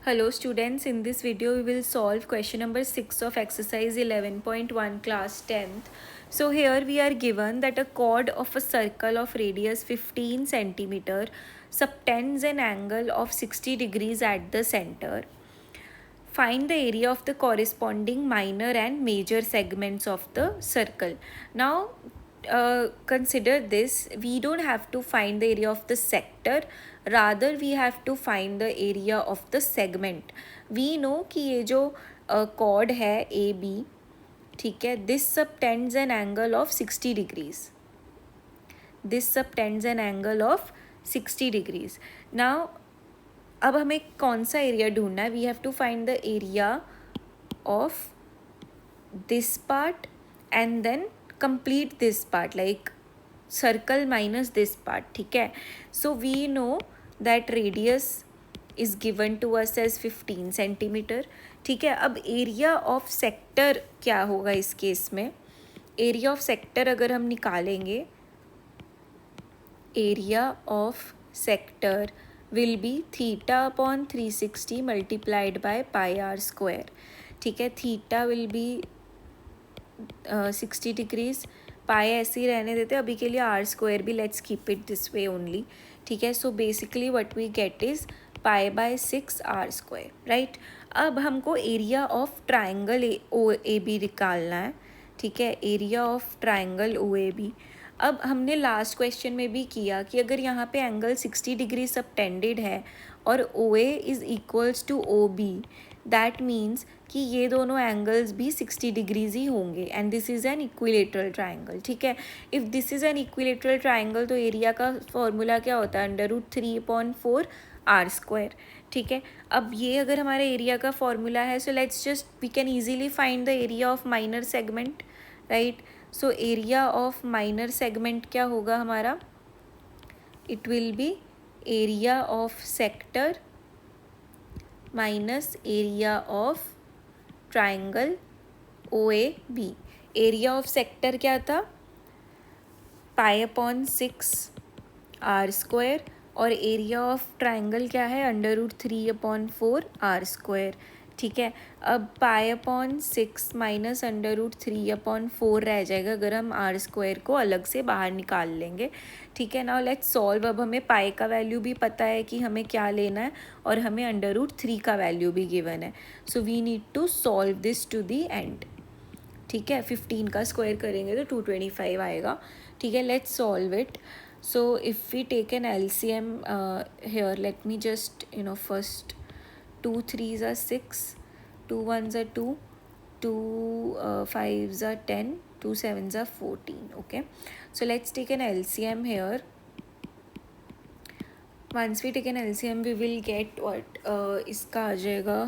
Hello students, in this video we will solve question number 6 of exercise 11.1 class 10th. So here we are given that a chord of a circle of radius 15 centimeter subtends an angle of 60 degrees at the center. Find the area of the corresponding minor and major segments of the circle. Now consider this, we don't have to find the area of the sector, rather we have to find the area of the segment. We know कि ये जो chord है AB, ठीक है, this subtends an angle of 60 degrees. This subtends an angle of 60 degrees. Now अब हमें कौन सा एरिया ढूंढना है? We have to find the area of this part and then complete this part, like circle minus this part. ठीक है, so we know that radius is given to us as 15 centimetre. ठीक है, अब area of sector क्या होगा इस case में? Area of sector अगर हम निकालेंगे, area of sector will be theta upon 360 multiplied by pi r square. ठीक है, theta will be 60 degrees, pi ऐसे ही रहने देते, अभी के लिए r square भी let's keep it this way only. ठीक है, so basically what we get is pi by 6 r square, right? अब हमको area of triangle O A B निकालना है. ठीक है, area of triangle O A B. अब हमने लास्ट क्वेश्चन में भी किया कि अगर यहाँ पे एंगल 60 डिग्री सबटेंडेड है और O A is equals to O B, that means कि ये दोनों एंगल्स भी 60 डिग्रीज ही होंगे and this is an equilateral triangle. ठीक है, if this is an equilateral triangle तो एरिया का फॉर्मूला क्या होता है? √3/4 r स्क्वायर. ठीक है, अब ये अगर हमारे एरिया का फॉर्मूला है, so let's just we can easily find the area of minor segment, right? So area of minor segment क्या होगा हमारा? It will be area of sector minus area of triangle O A B. Area of sector क्या था? pi/6 r square, और area of triangle क्या है? √3/4 r square. ठीक है, अब pi/6 माइनस √3/4 रह जाएगा अगर हम r स्क्वायर को अलग से बाहर निकाल लेंगे. ठीक है, नाउ लेट्स सॉल्व. अब हमें पाई का वैल्यू भी पता है कि हमें क्या लेना है और हमें √3 का वैल्यू भी गिवन है. So we need to solve this to the end. ठीक है, 15 का स्क्वायर करेंगे तो 225 आएगा. ठीक है, let's solve it. So if we take an LCM here, let me just first 2 3s are 6, 2 1s are 2, 2 5s are 10, 2 7s are 14. Okay, so let's take an LCM here. Once we take an LCM we will get what? इसका आ जाएगा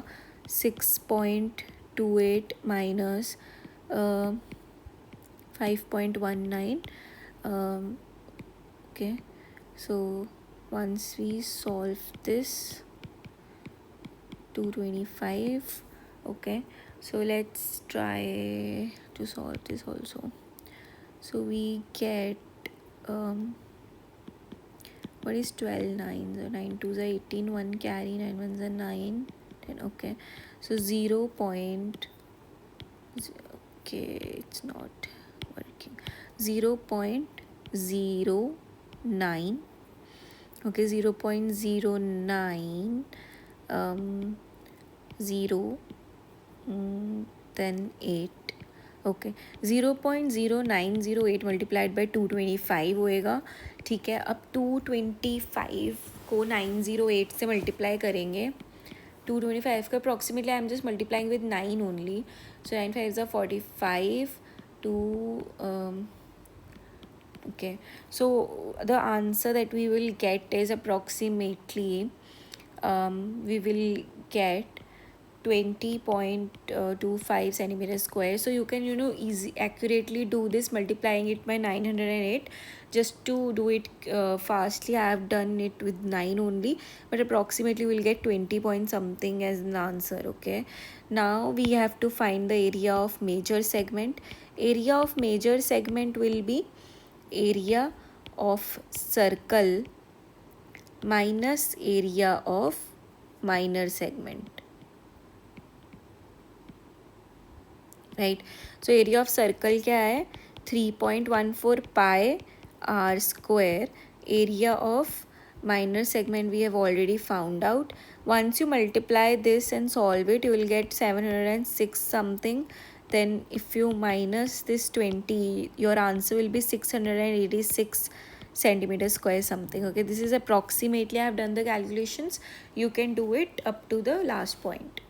6.28 minus 5.19. Okay, so once we solve this, 225. Okay, so let's try to solve this also. So we get what is 12 9s? 9 2s are 18, 1 carry, 9 1s are 9, 10. Okay, so 0. Okay, it's not working. 0.09. Okay, 0.09 0 then 8. Okay, 0.0908 multiplied by 225 होएगा. ठीक है, अब 225 को 908 से multiply करेंगे. 225 का approximately I am just multiplying with 9 only. So 9 5s are 45. 2 okay, so the answer that we will get is approximately we will get 20.25 centimeters square. So you can easy accurately do this multiplying it by 908. Just to do it fastly, I have done it with 9 only, but approximately we'll get 20 point something as an answer. Okay, now we have to find the area of major segment. Area of major segment will be area of circle minus area of minor segment, right? So area of circle क्या है, 3.14 pi r square. Area of minor segment we have already found out. Once you multiply this and solve it, you will get 706 something. Then if you minus this 20, your answer will be 686 centimeter square something. Okay, this is approximately, I have done the calculations. You can do it up to the last point.